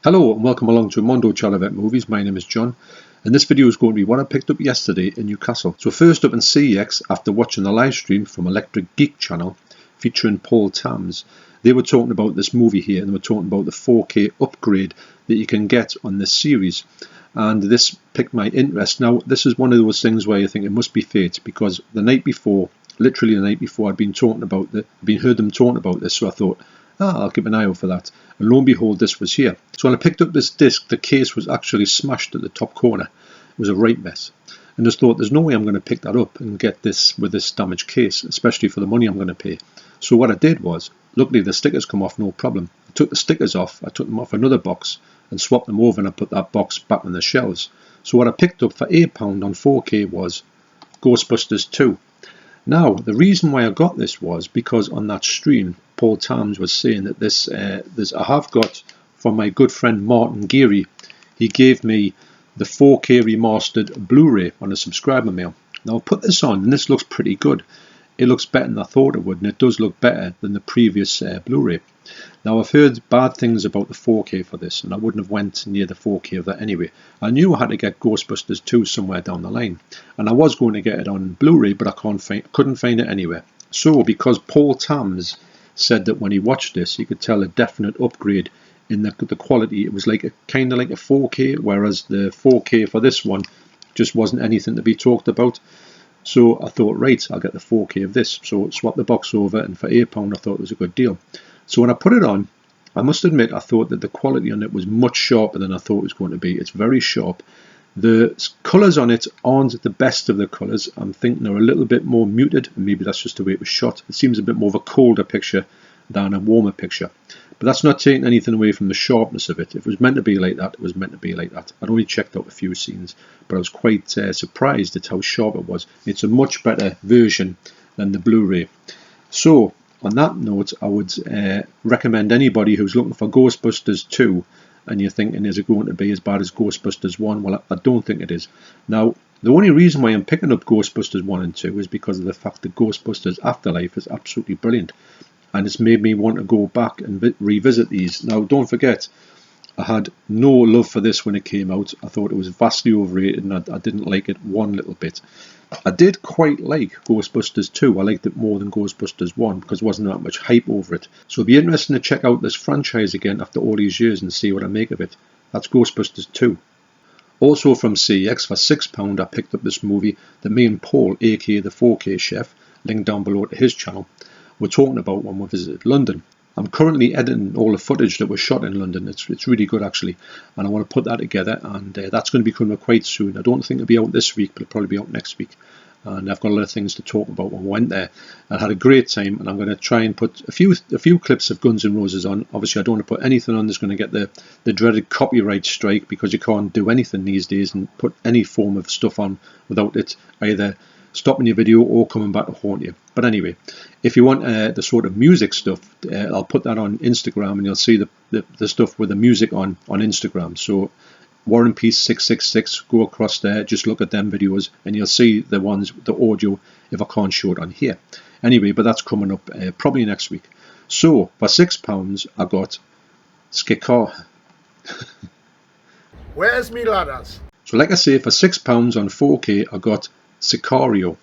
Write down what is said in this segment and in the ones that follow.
Hello and welcome along to Mondo Chelloveck Movies. My name is John and this video is going to be what I picked up yesterday in Newcastle. So first up in CEX, after watching the live stream from Electricgeek channel featuring Tambs, they were talking about this movie here and they were talking about the 4K upgrade that you can get on this series. And this piqued my interest. Now this is one of those things where you think it must be fate, because the night before, literally the night before, I'd been heard them talking about this, so I thought, I'll keep an eye out for that. And lo and behold, this was here. So when I picked up this disc, the case was actually smashed at the top corner. It was a right mess. And just thought, there's no way I'm going to pick that up and get this with this damaged case, especially for the money I'm going to pay. So what I did was, luckily the stickers come off no problem. I took the stickers off, I took them off another box and swapped them over, and I put that box back on the shelves. So what I picked up for £8 on 4K was Ghostbusters 2. Now, the reason why I got this was because on that stream, Tambs was saying that I have got from my good friend Martin Geary. He gave me the 4K remastered Blu Ray on a subscriber mail. Now, I'll put this on and this looks pretty good. It looks better than I thought it would, and it does look better than the previous Blu Ray. Now, I've heard bad things about the 4K for this, and I wouldn't have went near the 4K of that anyway. I knew I had to get Ghostbusters 2 somewhere down the line, and I was going to get it on Blu Ray, but I couldn't find it anywhere. So, because Tambs said that when he watched this, he could tell a definite upgrade in the quality. It was like kind of like a 4K, whereas the 4K for this one just wasn't anything to be talked about. So I thought, right, I'll get the 4K of this. So swap the box over, and for £8 I thought it was a good deal. So when I put it on, I must admit I thought that the quality on it was much sharper than I thought it was going to be. It's very sharp. The colours on it aren't the best of the colours. I'm thinking they're a little bit more muted, and maybe that's just the way it was shot. It seems a bit more of a colder picture than a warmer picture. But that's not taking anything away from the sharpness of it. If it was meant to be like that, it was meant to be like that. I'd only checked out a few scenes, but I was quite surprised at how sharp it was. It's a much better version than the Blu-ray. So, on that note, I would recommend anybody who's looking for Ghostbusters 2 and you're thinking, is it going to be as bad as Ghostbusters 1? Well, I don't think it is. Now, the only reason why I'm picking up Ghostbusters 1 and 2 is because of the fact that Ghostbusters Afterlife is absolutely brilliant. And it's made me want to go back and revisit these. Now, don't forget, I had no love for this when it came out. I thought it was vastly overrated and I didn't like it one little bit. I did quite like Ghostbusters 2. I liked it more than Ghostbusters 1 because there wasn't that much hype over it. So it'll be interesting to check out this franchise again after all these years and see what I make of it. That's Ghostbusters 2. Also from CEX, for £6 I picked up this movie that me and Paul, aka the 4K chef, linked down below to his channel, we're talking about when we visited London. I'm currently editing all the footage that was shot in London. It's really good actually, and I want to put that together, and that's going to be coming up quite soon. I don't think it'll be out this week, but it'll probably be out next week. And I've got a lot of things to talk about when we went there. I had a great time, and I'm going to try and put a few clips of Guns N' Roses on. Obviously, I don't want to put anything on that's going to get the dreaded copyright strike, because you can't do anything these days and put any form of stuff on without it either stopping your video or coming back to haunt you. But anyway, if you want the sort of music stuff, I'll put that on Instagram, and you'll see the stuff with the music on Instagram. So War and Peace 666, go across there, just look at them videos, and you'll see the ones, the audio, if I can't show it on here. Anyway, but that's coming up probably next week. So for £6 I got Skikar. Where's me ladders? So like I say, for £6 on 4K I got Sicario.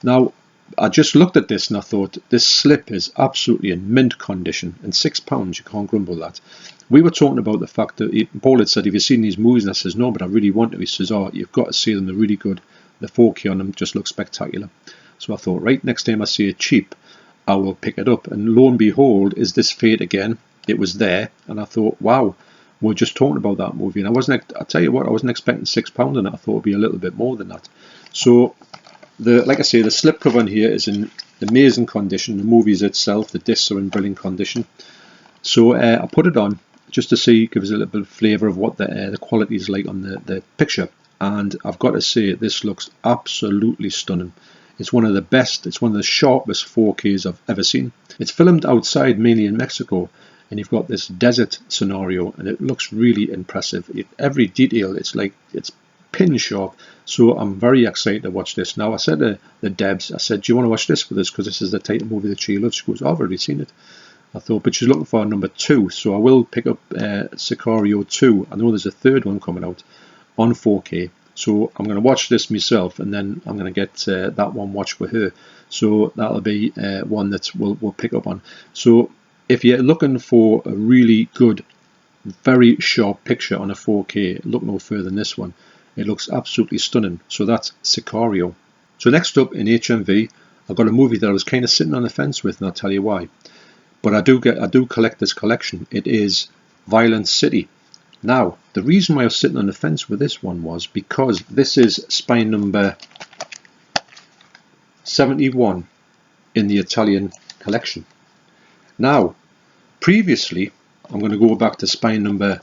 Now, I just looked at this and I thought, this slip is absolutely in mint condition, and £6, you can't grumble that. We were talking about the fact that Paul had said, have you seen these movies? And I says, no, but I really want to. He says, oh, you've got to see them, they're really good. The 4K on them just looks spectacular. So I thought, right, next time I see it cheap, I will pick it up. And lo and behold, is this fate again? It was there, and I thought, wow, we're just talking about that movie. And I tell you what, I wasn't expecting £6 on it. I thought it'd be a little bit more than that. So, like I say, the slipcover on here is in amazing condition. The movies itself, the discs are in brilliant condition. So I put it on just to see, give us a little bit of flavour of what the quality is like on the picture. And I've got to say, this looks absolutely stunning. It's one of the best, it's one of the sharpest 4Ks I've ever seen. It's filmed outside, mainly in Mexico, and you've got this desert scenario, and it looks really impressive. Every detail, it's pin sharp. So I'm very excited to watch this. Now, I said to the Debs, I said, do you want to watch this with us? Because this is the type of movie that she loves. She goes, oh, I've already seen it. I thought, but she's looking for number 2, so I will pick up Sicario 2. I know there's a third one coming out on 4K, so I'm going to watch this myself, and then I'm going to get that one watched for her. So that'll be one that we'll pick up on. So if you're looking for a really good, very sharp picture on a 4K, look no further than this one. It looks absolutely stunning. So that's Sicario. So next up in HMV, I've got a movie that I was kind of sitting on the fence with, and I'll tell you why. But I do collect this collection. It is Violent City. Now, the reason why I was sitting on the fence with this one was because this is spine number 71 in the Italian collection. Now, previously, I'm going to go back to spine number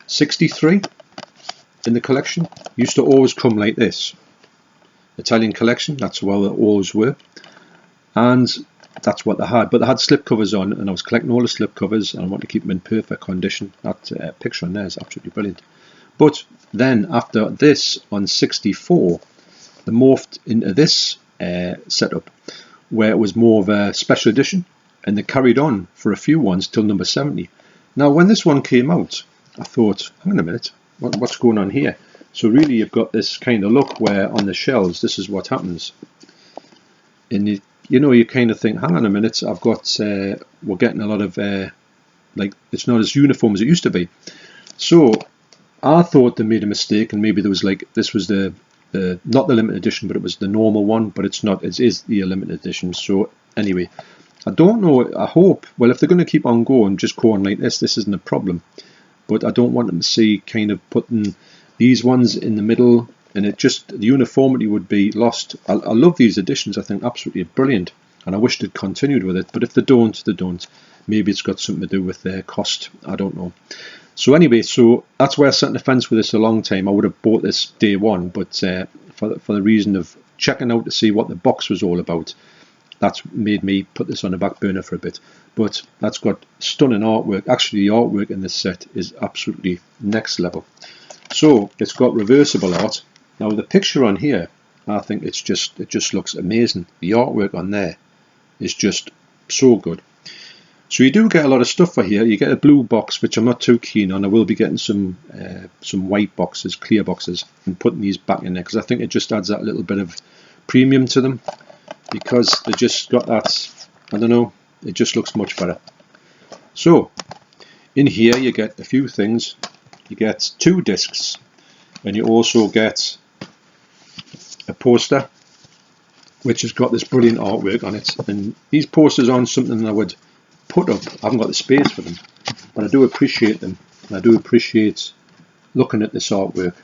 63 in the collection. Used to always come like this. Italian collection, that's how they always were. And that's what they had. But they had slip covers on, and I was collecting all the slip covers, and I want to keep them in perfect condition. That picture on there is absolutely brilliant. But then after this, on 64, they morphed into this setup, where it was more of a special edition, and they carried on for a few ones till number 70. Now, when this one came out, I thought, hang on a minute, what's going on here? So really, you've got this kind of look where on the shelves, this is what happens. And you kind of think, hang on a minute, I've got, we're getting a lot of, like, it's not as uniform as it used to be. So I thought they made a mistake, and maybe there was like, this was the not the limited edition, but it was the normal one, but it's not, it is the limited edition. So anyway, I don't know, I hope, well, if they're going to keep on going, just going like this isn't a problem. But I don't want them to see kind of putting these ones in the middle, and it just, the uniformity would be lost. I love these editions, I think absolutely brilliant, and I wish they'd continued with it, but if they don't, they don't. Maybe it's got something to do with their cost, I don't know. So anyway, so that's why I sat on the fence with this a long time. I would have bought this day one, but for the reason of checking out to see what the box was all about, that's made me put this on the back burner for a bit. But that's got stunning artwork. Actually, the artwork in this set is absolutely next level. So it's got reversible art. Now the picture on here, I think it just looks amazing. The artwork on there is just so good. So you do get a lot of stuff for here. You get a blue box, which I'm not too keen on. I will be getting some white boxes, clear boxes, and putting these back in there, because I think it just adds that little bit of premium to them, because they just got that, I don't know, it just looks much better. So in here you get a few things. You get 2 discs, and you also get a poster which has got this brilliant artwork on it. And these posters aren't something I would put up. I haven't got the space for them, but I do appreciate them, and I do appreciate looking at this artwork,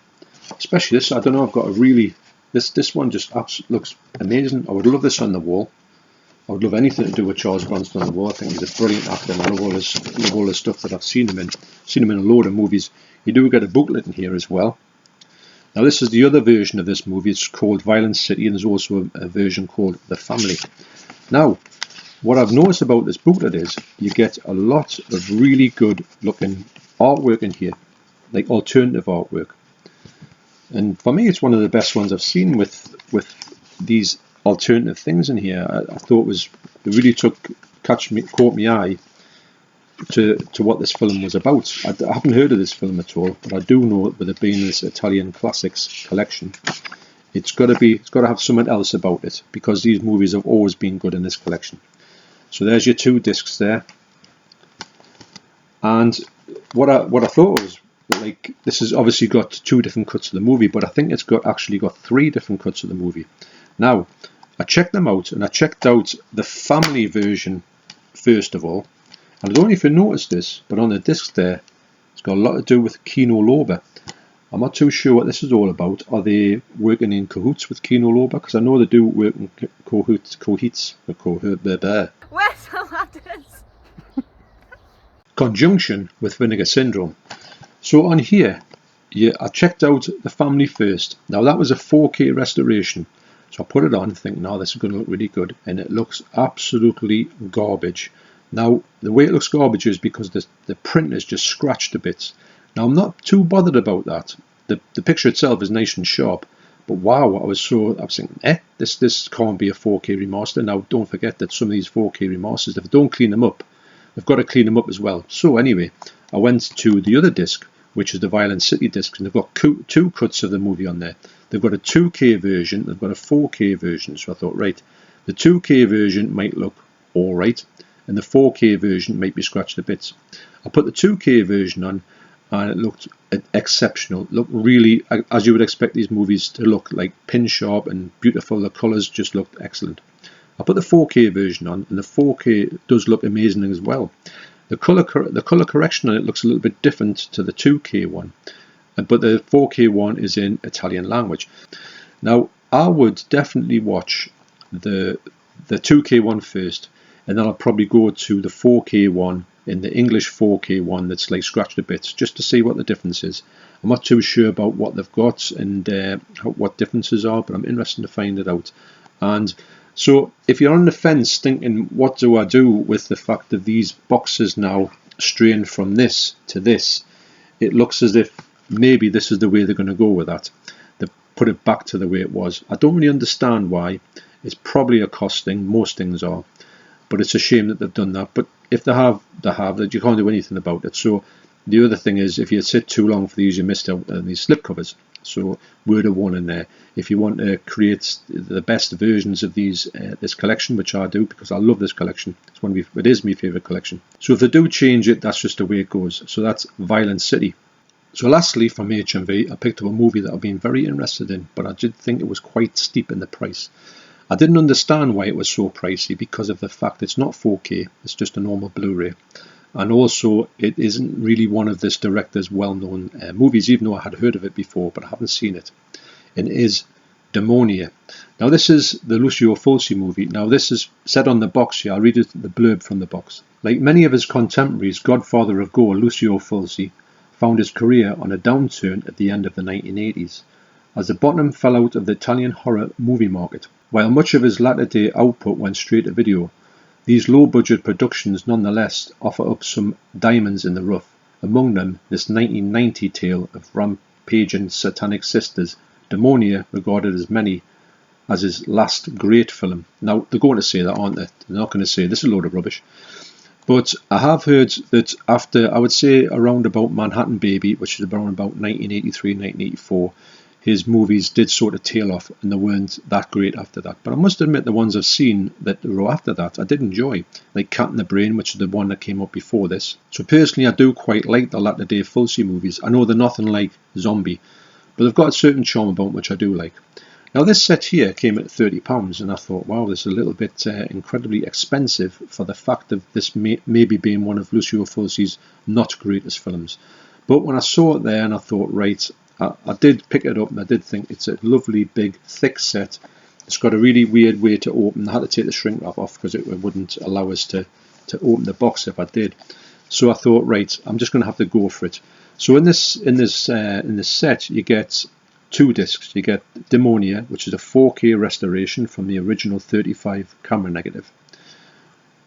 especially this. I don't know, I've got a really, this one just absolutely looks amazing. I would love this on the wall. I would love anything to do with Charles Bronson on the wall. I think he's a brilliant actor, and I love all this stuff that I've seen him in. Seen him in a load of movies. You do get a booklet in here as well. Now this is the other version of this movie. It's called Violent City, and there's also a version called The Family. Now, what I've noticed about this booklet is you get a lot of really good looking artwork in here, like alternative artwork. And for me, it's one of the best ones I've seen with these alternative things in here. I thought it really caught my eye to what this film was about. I haven't heard of this film at all, but I do know that with it being this Italian classics collection, it's got to have something else about it, because these movies have always been good in this collection. So there's your 2 discs there. And what I thought was, like, this has obviously got 2 different cuts of the movie, but I think it's actually got 3 different cuts of the movie. Now, I checked them out, and I checked out the family version first of all. And I don't know if you noticed this, but on the disc there, it's got a lot to do with Kino Lorber. I'm not too sure what this is all about. Are they working in cahoots with Kino Lorber? Because I know they do work in conjunction with Vinegar Syndrome. So on here, I checked out the family first. Now that was a 4K restoration. So I put it on thinking, oh, this is going to look really good. And it looks absolutely garbage. Now, the way it looks garbage is because the print is just scratched to bits. Now, I'm not too bothered about that. The picture itself is nice and sharp, But wow, I was thinking, this can't be a 4K remaster. Now, don't forget that some of these 4K remasters, if they don't clean them up, they've got to clean them up as well. So anyway, I went to the other disc, which is the Violent City disc, and they've got two cuts of the movie on there. They've got a 2K version, they've got a 4K version. So I thought, right, the 2K version might look all right, and the 4K version might be scratched to bits. I put the 2K version on, and it looked exceptional. Looked really, as you would expect these movies to look, like pin sharp and beautiful. The colours just looked excellent. I put the 4K version on, and the 4K does look amazing as well. The colour correction on it looks a little bit different to the 2K one, but the 4K one is in Italian language. Now, I would definitely watch the 2K one first, and then I'll probably go to the 4K one, in the English 4K one that's like scratched to bits, just to see what the difference is. I'm not too sure about what they've got and what differences are, but I'm interested to find it out. And so if you're on the fence thinking, what do I do with the fact that these boxes now strain from this to this, it looks as if maybe this is the way they're going to go with that. They put it back to the way it was. I don't really understand why. It's probably a cost thing, most things are, but it's a shame that they've done that. But if they have that, you can't do anything about it. So the other thing is, if you sit too long for these, you missed out on these slipcovers. So word of warning there. If you want to create the best versions of these, this collection, which I do because I love this collection, it is my favourite collection. So if they do change it, that's just the way it goes. So that's Violent City. So lastly, from HMV, I picked up a movie that I've been very interested in, but I did think it was quite steep in the price. I didn't understand why it was so pricey because of the fact it's not 4K, it's just a normal Blu Ray. And also, it isn't really one of this director's well-known movies, even though I had heard of it before, but I haven't seen it. It is Demonia. Now, this is the Lucio Fulci movie. Now, this is said on the box here. I'll read the blurb from the box. Like many of his contemporaries, godfather of gore Lucio Fulci found his career on a downturn at the end of the 1980s, as the bottom fell out of the Italian horror movie market. While much of his latter-day output went straight to video, these low-budget productions nonetheless offer up some diamonds in the rough, among them this 1990 tale of rampaging satanic sisters, Demonia, regarded as many as his last great film. Now, they're going to say that, aren't they? They're not going to say this is a load of rubbish. But I have heard that after, I would say, around about Manhattan Baby, which is around about 1983, 1984, his movies did sort of tail off and they weren't that great after that. But I must admit the ones I've seen that were after that I did enjoy, like Cat in the Brain, which is the one that came up before this. So personally I do quite like the latter day Fulci movies. I know they're nothing like Zombie, but they've got a certain charm about them which I do like. Now this set here came at £30 and I thought, wow, this is a little bit incredibly expensive for the fact of this maybe being one of Lucio Fulci's not greatest films. But when I saw it there and I thought, right, I did pick it up and I did think it's a lovely big thick set. It's got a really weird way to open. I had to take the shrink wrap off because it wouldn't allow us to open the box if I did. So I thought, right, I'm just going to have to go for it. So in this set you get two discs. You get Demonia, which is a 4K restoration from the original 35 camera negative,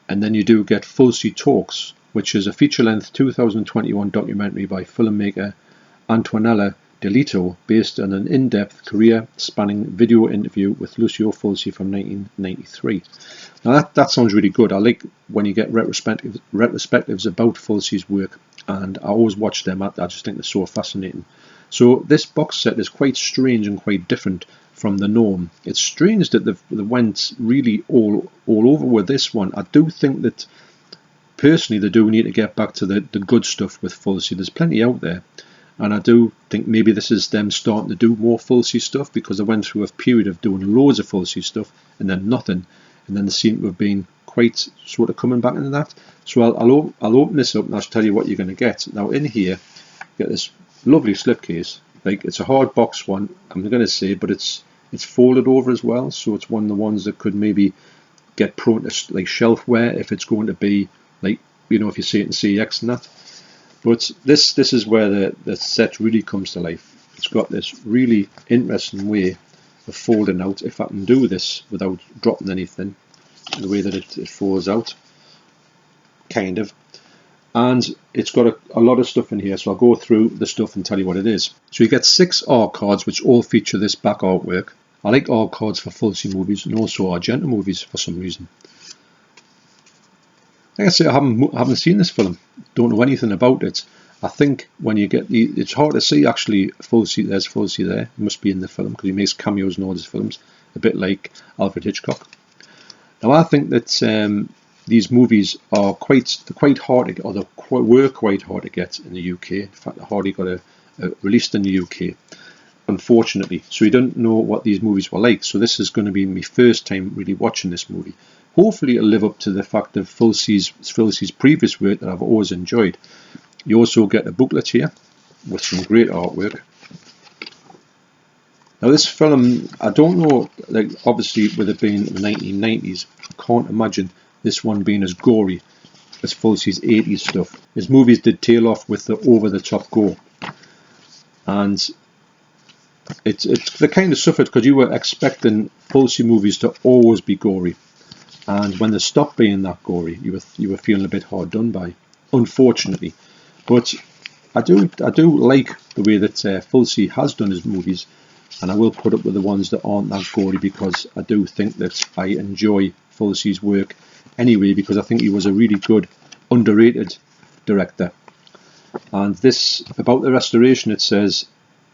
and then you do get Fulci Talks, which is a feature-length 2021 documentary by filmmaker Antonella Delito, based on an in-depth career-spanning video interview with Lucio Fulci from 1993. Now that sounds really good. I like when you get retrospectives about Fulci's work, and I always watch them. I just think they're so fascinating. So this box set is quite strange and quite different from the norm. It's strange that they went really all over with this one. I do think that personally they do need to get back to the good stuff with Fulci. There's plenty out there. And I do think maybe this is them starting to do more Fulci stuff, because they went through a period of doing loads of Fulci stuff and then nothing, and then they seem to have been quite sort of coming back into that. So I'll open this up and I'll tell you what you're going to get. Now in here you get this lovely slipcase. Like, it's a hard box one, I'm going to say, but it's folded over as well, so it's one of the ones that could maybe get prone to like shelfware if it's going to be like, you know, if you see it in CEX and that. But this is where the set really comes to life. It's got this really interesting way of folding out. If I can do this without dropping anything, the way that it folds out, kind of. and it's got a lot of stuff in here, so I'll go through the stuff and tell you what it is. So you get 6 art cards which all feature this back artwork. I like art cards for Fulci movies and also Argento movies for some reason. Like I say, I haven't seen this film, don't know anything about it. I think when you get it's hard to see actually Fulci. There's Fulci there. He must be in the film because he makes cameos in all his films, a bit like Alfred Hitchcock. Now I think that these movies are quite hard to get, or they were quite hard to get in the UK. In fact, they hardly got released in the UK, unfortunately. So we don't know what these movies were like. So this is going to be my first time really watching this movie. Hopefully it'll live up to the fact of Fulci's previous work that I've always enjoyed. You also get a booklet here with some great artwork. Now this film, I don't know, like obviously with it being the 1990s, I can't imagine this one being as gory as Fulci's 80s stuff. His movies did tail off with the over-the-top gore. And it's the kind of suffered because you were expecting Fulci movies to always be gory. And when they stopped being that gory, you were feeling a bit hard done by, unfortunately. But I do like the way that Fulci has done his movies, and I will put up with the ones that aren't that gory because I do think that I enjoy Fulci's work anyway, because I think he was a really good, underrated director. And this, about the restoration, it says,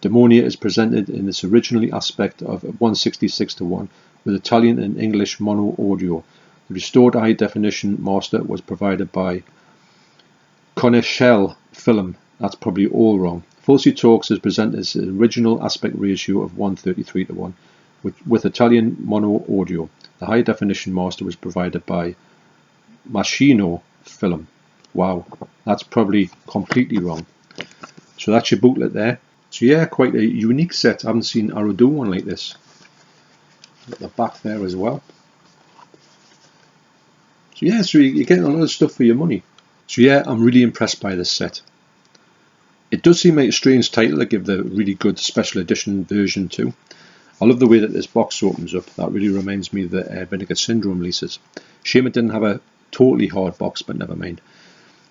Demonia is presented in its original aspect of 166:1 with Italian and English mono audio. The restored high definition master was provided by Coneschel Film. That's probably all wrong. Fulci Talks is presented as an original aspect ratio of 1:33:1 with Italian mono audio. The high definition master was provided by Machino Film. Wow, that's probably completely wrong. So that's your booklet there. So yeah, quite a unique set. I haven't seen Arrow do one like this. Got the back there as well. So yeah, so you're getting a lot of stuff for your money. So yeah, I'm really impressed by this set. It does seem like a strange title to give the really good special edition version to. I love the way that this box opens up. That really reminds me of the Vinegar Syndrome releases. Shame it didn't have a totally hard box, but never mind.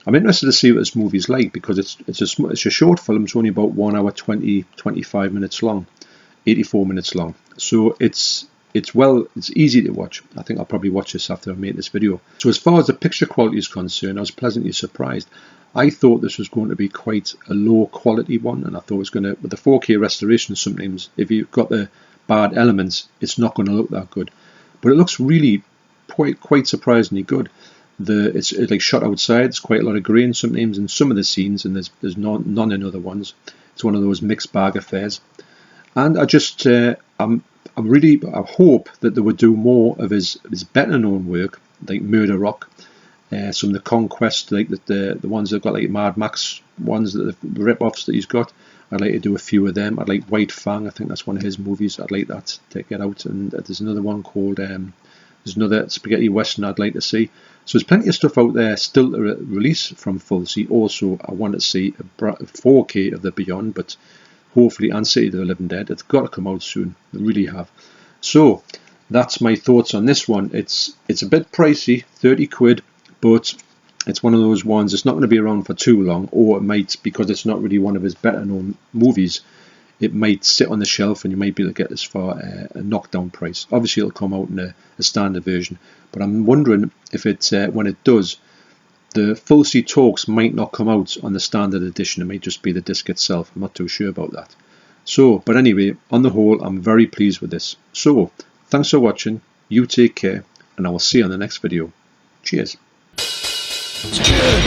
I'm interested to see what this movie's like because it's a short film. It's only about 1 hour 25 minutes long, 84 minutes long. So it's easy to watch. I think I'll probably watch this after I make this video. So as far as the picture quality is concerned, I was pleasantly surprised. I thought this was going to be quite a low quality one, and I thought it was going to, with the 4K restoration, sometimes if you've got the bad elements, it's not going to look that good. But it looks really quite surprisingly good. It's like shot outside. There's quite a lot of grain sometimes in some of the scenes, and there's none in other ones. It's one of those mixed bag affairs. And I just I hope that they would do more of his better known work, like Murder Rock, some of the Conquest, like the ones that got like Mad Max ones, the rip-offs that he's got. I'd like to do a few of them. I'd like White Fang. I think that's one of his movies. I'd like that to get out. And there's another one called there's another spaghetti western I'd like to see. So there's plenty of stuff out there still to release from Fulci. Also, I want to see a 4K of The Beyond, but hopefully, and City of the Living Dead. It's got to come out soon. They really have. So that's my thoughts on this one. It's a bit pricey, 30 quid, but it's one of those ones. It's not going to be around for too long, or it might, because it's not really one of his better known movies, it might sit on the shelf and you might be able to get this for a knockdown price. Obviously, it'll come out in a standard version, but I'm wondering if when it does, the Fulci Talks might not come out on the standard edition. It might just be the disc itself. I'm not too sure about that. So, but anyway, on the whole, I'm very pleased with this. So, thanks for watching. You take care, and I will see you on the next video. Cheers. It's good.